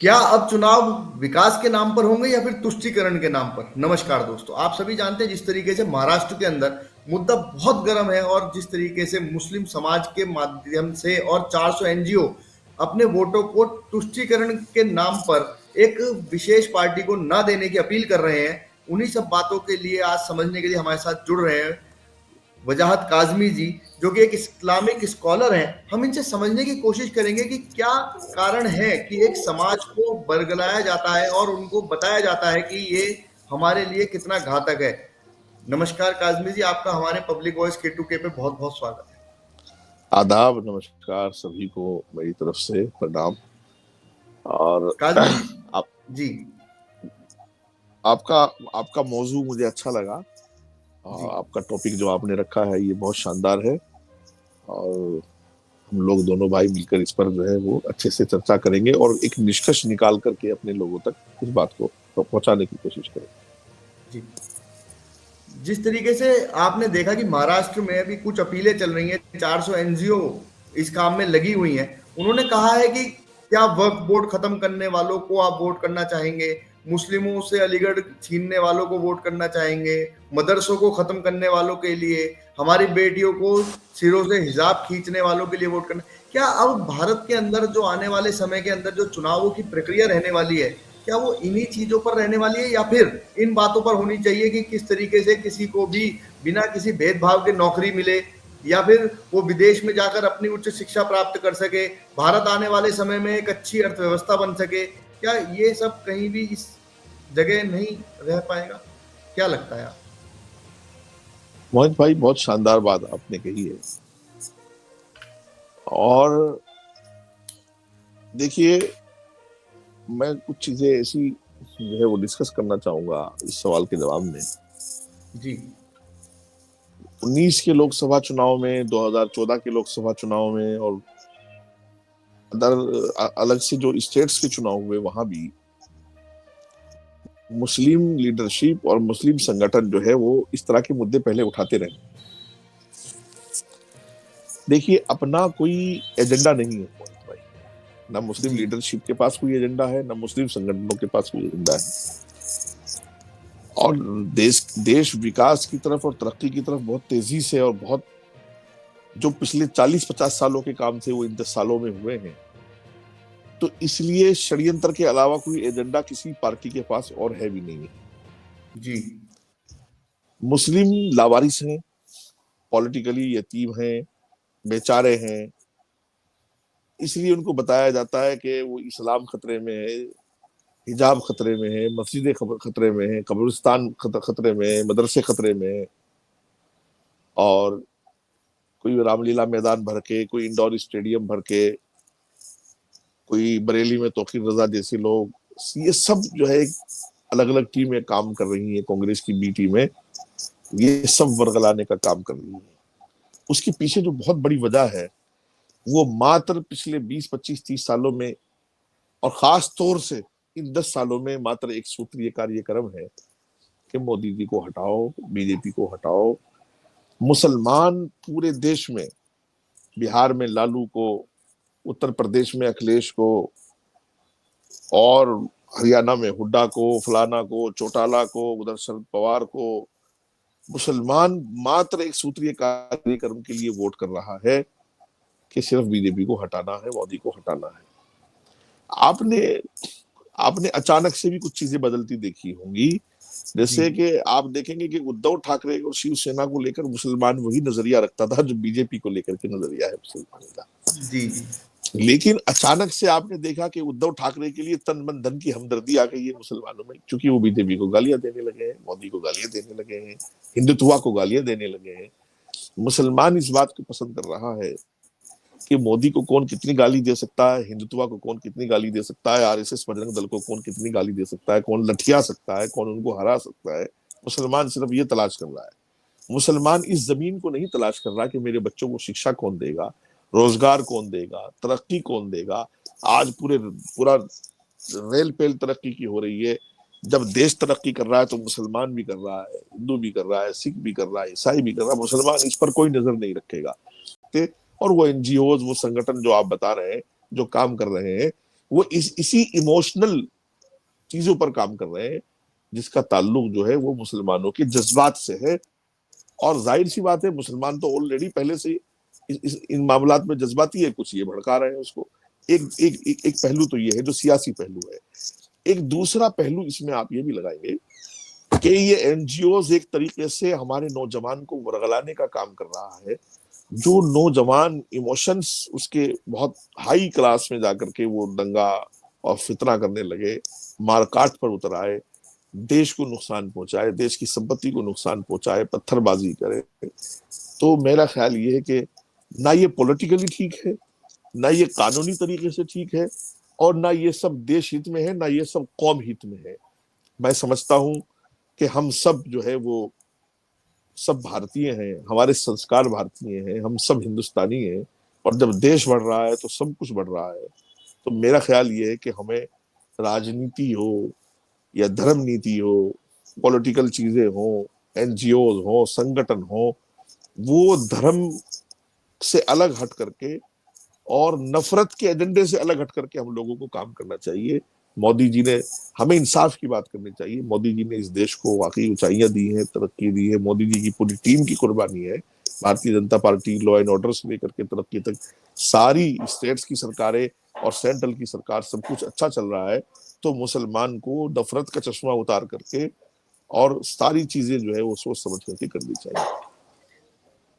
क्या अब चुनाव विकास के नाम पर होंगे या फिर तुष्टीकरण के नाम पर? नमस्कार दोस्तों, आप सभी जानते हैं जिस तरीके से महाराष्ट्र के अंदर मुद्दा बहुत गर्म है और जिस तरीके से मुस्लिम समाज के माध्यम से और 400 एनजीओ अपने वोटों को तुष्टीकरण के नाम पर एक विशेष पार्टी को न देने की अपील कर रहे हैं। उन्हीं सब बातों के लिए आज समझने के लिए हमारे साथ जुड़ रहे हैं वजाहत काजमी जी, जो कि एक इस्लामिक स्कॉलर हैं। हम इनसे समझने की कोशिश करेंगे कि क्या कारण है कि एक समाज को बरगलाया जाता है और उनको बताया जाता है कि ये हमारे लिए कितना घातक है। नमस्कार काजमी जी, आपका हमारे पब्लिक वॉइस K2K पे बहुत बहुत स्वागत है। आदाब, नमस्कार सभी को मेरी तरफ से प्रणाम। और काजमी आप जी। आपका आपका मौजू मुझे अच्छा लगा। जी आपका टॉपिक जो आपने रखा है ये बहुत शानदार है, और हम लोग दोनों भाई मिलकर इस पर जो है वो अच्छे से चर्चा करेंगे और एक निष्कर्ष निकाल करके अपने लोगों तक इस बात को पहुंचाने की कोशिश करेंगे। जी। जिस तरीके से आपने देखा कि महाराष्ट्र में अभी कुछ अपीलें चल रही हैं, 400 एनजीओ इस काम में लगी हुई हैं। उन्होंने कहा है कि क्या वक्फ बोर्ड खत्म करने वालों को आप वोट करना चाहेंगे, मुस्लिमों से अलीगढ़ छीनने वालों को वोट करना चाहेंगे, मदरसों को खत्म करने वालों के लिए, हमारी बेटियों को सिरों से हिजाब खींचने वालों के लिए वोट करना। क्या अब भारत के अंदर जो आने वाले समय के अंदर जो चुनावों की प्रक्रिया रहने वाली है, क्या वो इन्हीं चीजों पर रहने वाली है या फिर इन बातों पर होनी चाहिए कि किस तरीके से किसी को भी बिना किसी भेदभाव के नौकरी मिले या फिर वो विदेश में जाकर अपनी उच्च शिक्षा प्राप्त कर सके, भारत आने वाले समय में एक अच्छी अर्थव्यवस्था बन सके? क्या ये सब कहीं भी इस जगह नहीं रह पाएगा? क्या लगता है आप? मोहित भाई, बहुत शानदार बात आपने कही है। और देखिए, मैं कुछ चीजें ऐसी जो है वो डिस्कस करना चाहूंगा इस सवाल के जवाब में। जी 19 के लोकसभा चुनाव में, 2014 के लोकसभा चुनाव में, और अदर अलग से जो स्टेट्स के चुनाव हुए वहां भी मुस्लिम लीडरशिप और मुस्लिम संगठन जो है वो इस तरह के मुद्दे पहले उठाते रहे। देखिए, अपना कोई एजेंडा नहीं है मोहित भाई। ना मुस्लिम जी लीडरशिप के पास कोई एजेंडा है, ना मुस्लिम संगठनों के पास कोई एजेंडा है। और देश देश विकास की तरफ और तरक्की की तरफ बहुत तेजी से, और बहुत जो पिछले 40-50 सालों के काम थे वो इन 10 सालों में हुए हैं। तो इसलिए षड्यंत्र के अलावा कोई एजेंडा किसी पार्टी के पास और है भी नहीं है। जी मुस्लिम लावारिस हैं, पॉलिटिकली यतीम हैं, बेचारे हैं। इसलिए उनको बताया जाता है कि वो इस्लाम खतरे में है, हिजाब खतरे में है, मस्जिदें खतरे में है, कब्रिस्तान खतरे में है, मदरसे खतरे में है। और कोई रामलीला मैदान भर के, कोई इंडोर स्टेडियम भर के, कोई बरेली में तौकीर रजा जैसे लोग, ये सब जो है अलग अलग टीमें काम कर रही हैं। कांग्रेस की बी टीम में ये सब वर्गलाने का काम कर रही है। उसके पीछे जो बहुत बड़ी वजह है वो मात्र पिछले 20-25-30 सालों में, और खास तौर से इन 10 सालों में, मात्र एक सूत्रीय कार्यक्रम है कि मोदी जी को हटाओ, बीजेपी को हटाओ। मुसलमान पूरे देश में, बिहार में लालू को, उत्तर प्रदेश में अखिलेश को, और हरियाणा में हुड्डा को, फलाना को, चौटाला को, उधर शरद पवार को, मुसलमान मात्र एक सूत्रीय कार्यक्रम के लिए वोट कर रहा है कि सिर्फ बीजेपी को हटाना है, मोदी को हटाना है। आपने आपने अचानक से भी कुछ चीजें बदलती देखी होंगी। जी जैसे कि आप देखेंगे कि उद्धव ठाकरे और शिवसेना को लेकर मुसलमान वही नजरिया रखता था जो बीजेपी को लेकर के नजरिया है मुसलमान का। जी जी लेकिन अचानक से आपने देखा कि उद्धव ठाकरे के लिए तन मन धन की हमदर्दी आ गई है मुसलमानों में, क्योंकि वो बीजेपी को गालियां देने लगे हैं, मोदी को गालियां देने लगे हैं, हिंदुत्वा को गालियां देने लगे हैं। मुसलमान इस बात को पसंद कर रहा है कि मोदी को कौन कितनी गाली दे सकता है, हिंदुत्वा को कौन कितनी गाली दे सकता है, आरएसएस बजरंग दल को कौन कितनी गाली दे सकता है, कौन लठिया सकता है, कौन उनको हरा सकता है। मुसलमान सिर्फ ये तलाश कर रहा है। मुसलमान इस जमीन को नहीं तलाश कर रहा कि मेरे बच्चों को शिक्षा कौन देगा, रोजगार कौन देगा, तरक्की कौन देगा। आज पूरा रेल पेल तरक्की की हो रही है। जब देश तरक्की कर रहा है तो मुसलमान भी कर रहा है, हिंदू भी कर रहा है, सिख भी कर रहा है, ईसाई भी कर रहा है। मुसलमान इस पर कोई नजर नहीं रखेगा। और वो एनजीओ, वो संगठन जो आप बता रहे हैं, जो काम कर रहे हैं, वो इसी इमोशनल चीजों पर काम कर रहे हैं, जिसका ताल्लुक जो है वो मुसलमानों के जज्बात से है। और जाहिर सी बात है, मुसलमान तो ऑलरेडी पहले से इन मामलात में जज्बाती है, कुछ ये भड़का रहे हैं उसको। एक पहलू तो ये है जो सियासी पहलू है। एक दूसरा पहलू इसमें आप ये भी लगाएंगे कि ये एनजीओ एक तरीके से हमारे नौजवान को वरगलाने का काम कर रहा है। जो नौजवान इमोशंस उसके बहुत हाई क्लास में जाकर के वो दंगा और फितना करने लगे, मारकाट पर उतर आए, देश को नुकसान पहुंचाए, देश की संपत्ति को नुकसान पहुंचाए, पत्थरबाजी करे, तो मेरा ख्याल ये है कि ना ये पॉलिटिकली ठीक है, ना ये कानूनी तरीके से ठीक है, और ना ये सब देश हित में है, ना ये सब कौम हित में है। मैं समझता हूं कि हम सब जो है वो सब भारतीय हैं, हमारे संस्कार भारतीय हैं, हम सब हिंदुस्तानी हैं, और जब देश बढ़ रहा है तो सब कुछ बढ़ रहा है। तो मेरा ख्याल ये है कि हमें राजनीति हो या धर्म नीति हो, पॉलिटिकल चीजें हो, एनजीओ हो, संगठन हो, वो धर्म से अलग हट करके और नफरत के एजेंडे से अलग हट करके हम लोगों को काम करना चाहिए। मोदी जी ने हमें इंसाफ की बात करनी चाहिए। मोदी जी ने इस देश को वाकई ऊंचाइयां दी हैं, तरक्की दी है। मोदी जी की पूरी टीम की कुर्बानी है। Bharatiya Janata party law and order से लेकर के तरक्की तक सारी स्टेट्स की सरकारें और सेंट्रल की सरकार सब कुछ अच्छा चल रहा है। तो मुसलमान को नफरत का चश्मा उतार करके और सारी चीजें जो है वो सोच समझ करके करनी चाहिए।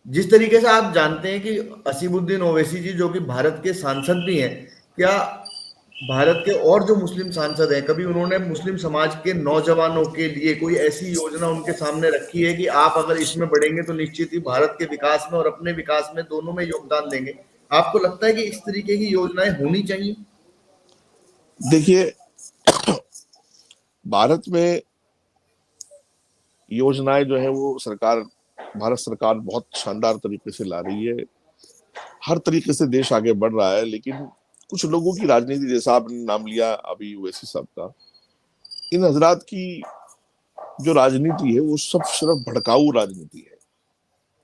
जिस तरीके से आप जानते हैं कि असीमुद्दीन ओवैसी जी जो कि भारत के सांसद भी हैं, क्या भारत के और जो मुस्लिम सांसद हैं, कभी उन्होंने मुस्लिम समाज के नौजवानों के लिए कोई ऐसी योजना उनके सामने रखी है कि आप अगर इसमें बढ़ेंगे तो निश्चित ही भारत के विकास में और अपने विकास में दोनों में योगदान देंगे? आपको लगता है कि इस तरीके की योजनाएं होनी चाहिए? देखिए, भारत में योजनाएं जो है वो भारत सरकार बहुत शानदार तरीके से ला रही है। हर तरीके से देश आगे बढ़ रहा है, लेकिन कुछ लोगों की राजनीति, जैसा आपने नाम लिया अभी ओवैसी साहब का, इन हजरात की जो राजनीति है वो सब सिर्फ भड़काऊ राजनीति है।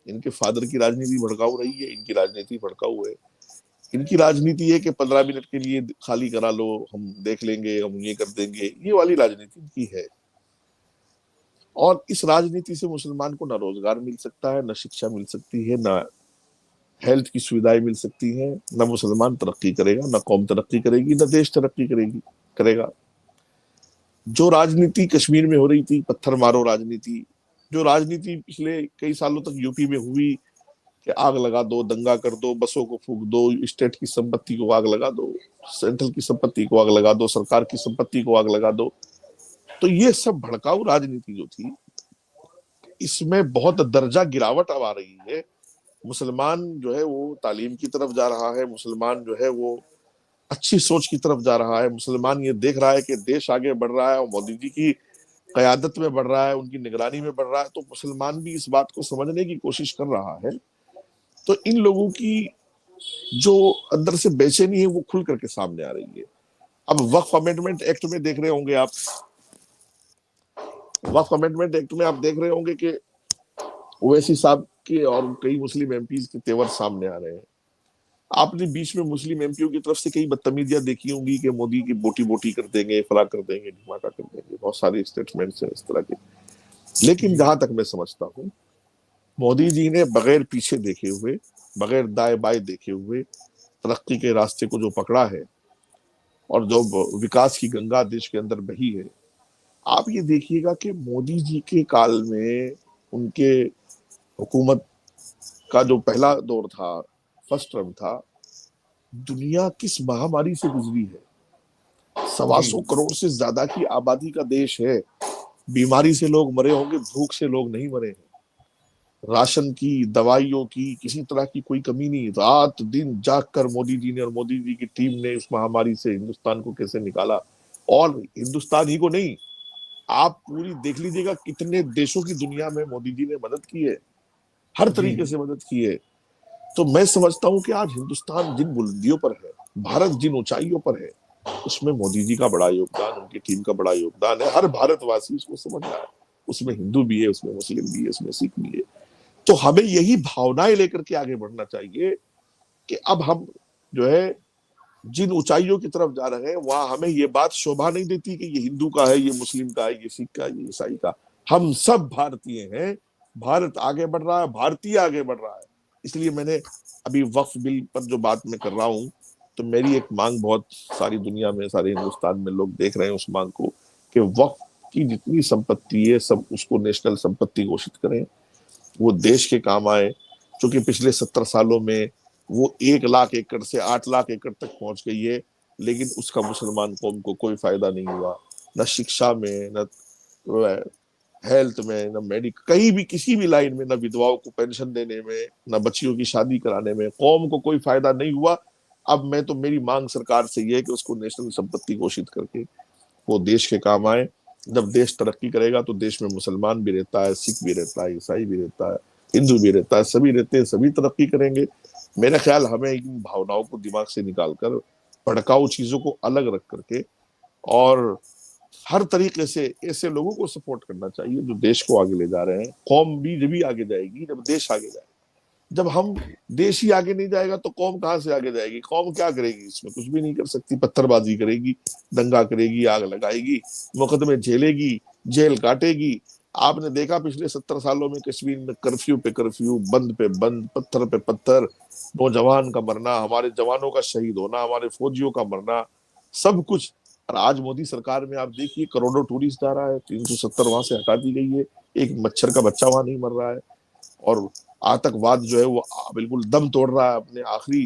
इनके फादर की राजनीति भड़काऊ रही है, इनकी राजनीति भड़काऊ है। इनकी राजनीति है कि 15 मिनट के लिए खाली करा लो, हम देख लेंगे, हम ये कर देंगे, ये वाली राजनीति इनकी है। और इस राजनीति से मुसलमान को ना रोजगार मिल सकता है, ना शिक्षा मिल सकती है, ना हेल्थ की सुविधाएं मिल सकती हैं, ना मुसलमान तरक्की करेगा, ना कौम तरक्की करेगी, ना देश तरक्की करेगा। जो राजनीति कश्मीर में हो रही थी, पत्थर मारो राजनीति, जो राजनीति पिछले कई सालों तक यूपी में हुई कि आग लगा दो, दंगा कर दो, बसों को फूंक दो, स्टेट की संपत्ति को आग लगा दो, सेंट्रल की संपत्ति को आग लगा दो, सरकार की संपत्ति को आग लगा दो, तो ये सब भड़काऊ राजनीति जो थी, इसमें बहुत दर्जा गिरावट अब आ रही है। मुसलमान जो है वो तालीम की तरफ जा रहा है, मुसलमान जो है वो अच्छी सोच की तरफ जा रहा है, मुसलमान ये देख रहा है कि देश आगे बढ़ रहा है और मोदी जी की कयादत में बढ़ रहा है, उनकी निगरानी में बढ़ रहा है, तो मुसलमान भी इस बात को समझने की कोशिश कर रहा है। तो इन लोगों की जो अंदर से बेचैनी है वो खुल करके सामने आ रही है। अब वक्फ अमेंडमेंट एक्ट में देख रहे होंगे आप, वक्फ अमेंडमेंट एक्ट में आप देख रहे होंगे कि ओवैसी साहब के और कई मुस्लिम एमपीज के तेवर सामने आ रहे हैं। आपने बीच में मुस्लिम एमपीओ की तरफ से कई बदतमीजियां देखी होंगी कि मोदी की बोटी बोटी कर देंगे, फला कर देंगे, धमाका कर देंगे, बहुत सारे स्टेटमेंट्स हैं इस तरह के। लेकिन जहां तक मैं समझता हूं, मोदी जी ने बगैर पीछे देखे हुए, बगैर दाएं बाएं देखे हुए तरक्की के रास्ते को जो पकड़ा है और जो विकास की गंगा देश के अंदर बही है, आप ये देखिएगा कि मोदी जी के काल में उनके हुकूमत का जो पहला दौर था, फर्स्ट टर्म था, दुनिया किस महामारी से गुजरी है। 125 करोड़ से ज्यादा की आबादी का देश है। बीमारी से लोग मरे होंगे, भूख से लोग नहीं मरे हैं। राशन की, दवाइयों की, किसी तरह की कोई कमी नहीं। रात दिन जाग कर मोदी जी ने और मोदी जी की टीम ने इस महामारी से हिंदुस्तान को कैसे निकाला। और हिंदुस्तान ही को नहीं, आप पूरी देख लीजिएगा कितने देशों की दुनिया में मोदी जी ने मदद की है, हर तरीके से मदद की है। तो मैं समझता हूं कि आज हिंदुस्तान जिन बुलंदियों पर है, भारत जिन ऊंचाइयों पर है, उसमें मोदी जी का बड़ा योगदान, उनकी टीम का बड़ा योगदान है। हर भारतवासी उसको समझ रहा है। उसमें हिंदू भी है, उसमें मुस्लिम भी है, उसमें सिख भी है। तो हमें यही भावनाएं लेकर के आगे बढ़ना चाहिए कि अब हम जो है जिन ऊंचाइयों की तरफ जा रहे हैं, वहां हमें ये बात शोभा नहीं देती कि ये हिंदू का है, ये मुस्लिम का है, ये सिख का है, ये ईसाई का। हम सब भारतीय हैं। भारत आगे बढ़ रहा है, भारतीय आगे बढ़ रहा है। इसलिए मैंने अभी वक्फ बिल पर जो बात मैं कर रहा हूं, तो मेरी एक मांग बहुत सारी दुनिया में, सारे हिंदुस्तान में लोग देख रहे हैं उस मांग को, कि वक्फ की जितनी संपत्ति है सब उसको नेशनल संपत्ति घोषित करें, वो देश के काम आए। क्योंकि पिछले 70 सालों में वो 1 लाख एकड़ से 8 लाख एकड़ तक पहुंच गई है, लेकिन उसका मुसलमान कौम को कोई फायदा नहीं हुआ, न शिक्षा में, न हेल्थ में, न मेडिकल, कहीं भी किसी भी लाइन में, न विधवाओं को पेंशन देने में, न बच्चियों की शादी कराने में कौम को कोई फायदा नहीं हुआ। अब मैं तो, मेरी मांग सरकार से ये है कि उसको नेशनल संपत्ति घोषित करके वो देश के काम आए। जब देश तरक्की करेगा तो देश में मुसलमान भी रहता है, सिख भी रहता है, ईसाई भी रहता है, हिंदू भी रहता है, सभी रहते हैं, सभी तरक्की करेंगे। मेरा ख्याल हमें इन भावनाओं को दिमाग से निकालकर भड़काऊ चीजों को अलग रख करके और हर तरीके से ऐसे लोगों को सपोर्ट करना चाहिए जो देश को आगे ले जा रहे हैं। कौम भी जब भी आगे जाएगी जब देश आगे जाएगा। जब हम देश ही आगे नहीं जाएगा तो कौम कहां से आगे जाएगी? कौम क्या करेगी? इसमें कुछ भी नहीं कर सकती। पत्थरबाजी करेगी, दंगा करेगी, आग लगाएगी, मुकदमे झेलेगी, जेल काटेगी। आपने देखा पिछले 70 सालों में कश्मीर में कर्फ्यू पे कर्फ्यू, बंद पे बंद, पत्थर पे पत्थर, नौजवान का मरना, हमारे जवानों का शहीद होना, हमारे फौजियों का मरना, सब कुछ। और आज मोदी सरकार में आप देखिए करोड़ों टूरिस्ट आ रहा है, 370 वहां से हटा दी गई है, एक मच्छर का बच्चा वहां नहीं मर रहा है। और आतंकवाद जो है वो बिल्कुल दम तोड़ रहा है, अपने आखिरी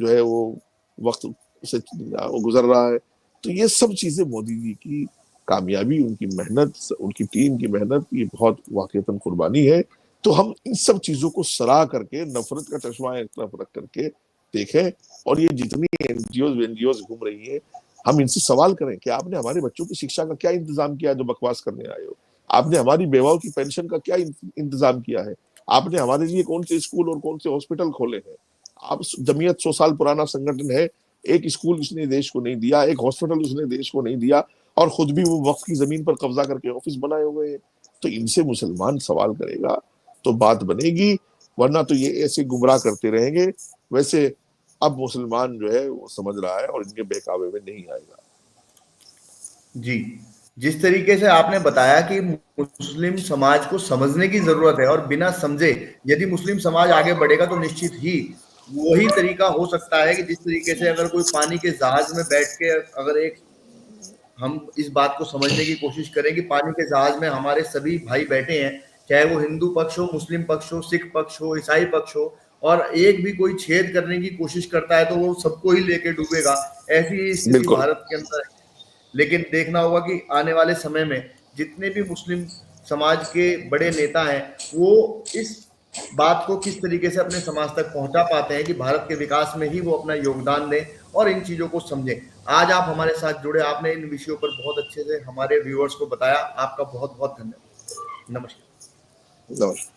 जो है वो वक्त से वो गुजर रहा है। तो ये सब चीजें मोदी जी की कामयाबी, उनकी मेहनत, उनकी टीम की मेहनत, ये बहुत वाकईतन कुर्बानी है। तो हम इन सब चीजों को सराह करके, नफरत का चश्मा एक तरफ रख करके देखें। और ये जितनी एनजीओ घूम रही है, हम इनसे सवाल करें कि आपने हमारे बच्चों की शिक्षा का क्या इंतजाम किया जो बकवास करने आए हो? आपने हमारी बेवाओं की पेंशन का क्या इंतजाम किया है? आपने हमारे लिए कौन से स्कूल और कौन से हॉस्पिटल खोले हैं? आप, जमीयत 100 साल पुराना संगठन है, एक स्कूल उसने देश को नहीं दिया, एक हॉस्पिटल उसने देश को नहीं दिया, और खुद भी वो वक्फ की जमीन पर कब्जा करके ऑफिस बनाए हुए हैं। तो इनसे मुसलमान सवाल करेगा तो बात बनेगी, वरना तो ये ऐसे गुमराह करते रहेंगे। वैसे अब मुसलमान जो है वो समझ रहा है और इनके बहकावे में नहीं आएगा। जी, जिस तरीके से आपने बताया कि मुस्लिम समाज को समझने की जरूरत है और बिना समझे यदि मुस्लिम समाज आगे बढ़ेगा तो निश्चित ही वही तरीका हो सकता है कि जिस तरीके से अगर कोई पानी के जहाज में बैठ के अगर एक हम इस बात को समझने की कोशिश करें कि पानी के जहाज में हमारे सभी भाई बैठे हैं, चाहे वो हिंदू पक्ष हो, मुस्लिम पक्ष हो, सिख पक्ष हो, ईसाई पक्ष हो, और एक भी कोई छेद करने की कोशिश करता है तो वो सबको ही लेके डूबेगा। ऐसी ही स्थिति बिल्कुल। भारत के अंदर है। लेकिन देखना होगा कि आने वाले समय में जितने भी मुस्लिम समाज के बड़े नेता हैं वो इस बात को किस तरीके से अपने समाज तक पहुंचा पाते हैं कि भारत के विकास में ही वो अपना योगदान दें और इन चीजों को समझें। आज आप हमारे साथ जुड़े, आपने इन विषयों पर बहुत अच्छे से हमारे व्यूअर्स को बताया। आपका बहुत बहुत धन्यवाद। नमस्कार। नमस्कार।